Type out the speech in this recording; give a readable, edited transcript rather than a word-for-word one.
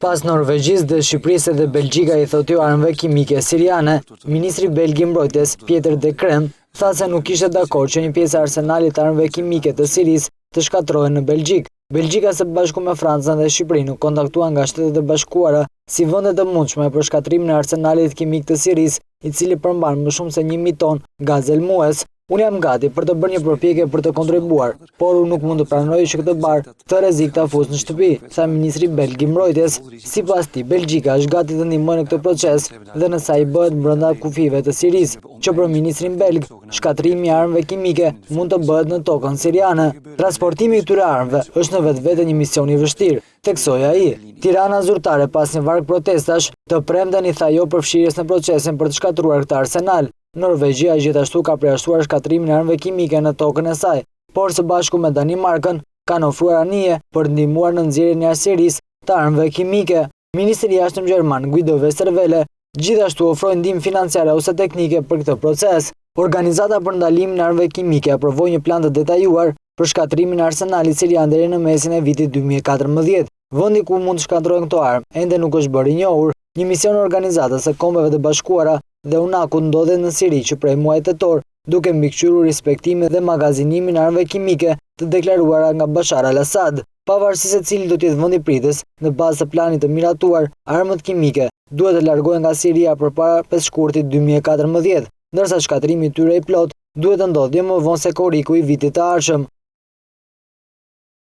Pas Norvegjisë dhe Shqipërisë dhe Belgjika i thotë armëve kimike siriane, ministri belg i mbrojtjes Pieter de Krem tha se nuk ishte dakord që një pjesë e arsenalit të armëve kimike të Sirisë të shkatrohen në Belgjik. Belgjika së bashku me Francën dhe Shqipërinë u kontaktuan nga Shtetet e Bashkuara si vende të mundshme për shkatrimin e arsenalit kimik të Sirisë, i cili përmban më shumë se 1.000 ton gazel mues. Unë jam gati për të bërë një përpjekje për të kontribuar, por unë nuk mund të pranoj që këtë barë të rrezik ta fusë në shtëpi, tha ministri belg i mbrojtjes. Sipas tij, Belgjika është gati të ndihmojë në këtë proces dhe nëse ai bëhet brenda kufive të Sirisë, që për ministrin belg, shkatrimi i armëve kimike mund të bëhet në tokën siriane. Transportimi i këtyre armëve është në vetvete një mision i vështirë, theksoi ai. Tirana zyrtare pas një varg protestash të premten i tha jo përfshirjes në procesin për të shkatruar këtë arsenal. Norvegjia gjithashtu ka përjashtuar shkatrimin e armëve kimike në tokën e saj, por së bashku me Danimarkën kanë ofruar anije për të ndihmuar në nxjerrjen e Asirisë të armëve kimike. Ministri i jashtëm gjerman Guido Westerwelle gjithashtu ofroi ndihmë financiare ose teknike për këtë proces. Organizata për ndalimin e armëve kimike aprovoi një plan të detajuar për shkatrimin e arsenalit sirian deri në mesin e vitit 2014. Vendi ku mund të shkatrohen këto armë ende nuk është bërë i njohur. Një mision e Organizatës së Kombeve të Bashkuara dhe UNACU ndodhet në Siri që prej muajit tetor, duke mbikëqyrur respektimin dhe magazinimin e armëve kimike të deklaruara nga Bashar al-Assad. Pavarësisht se cili do të jetë vendi pritës, në bazë të planit të miratuar, armët kimike duhet të largohen nga Siria përpara 5 shkurtit 2014, ndërsa shkatrimi i tyre i plot duhet të ndodhë jo më vonë se korriku i vitit të ardhshëm.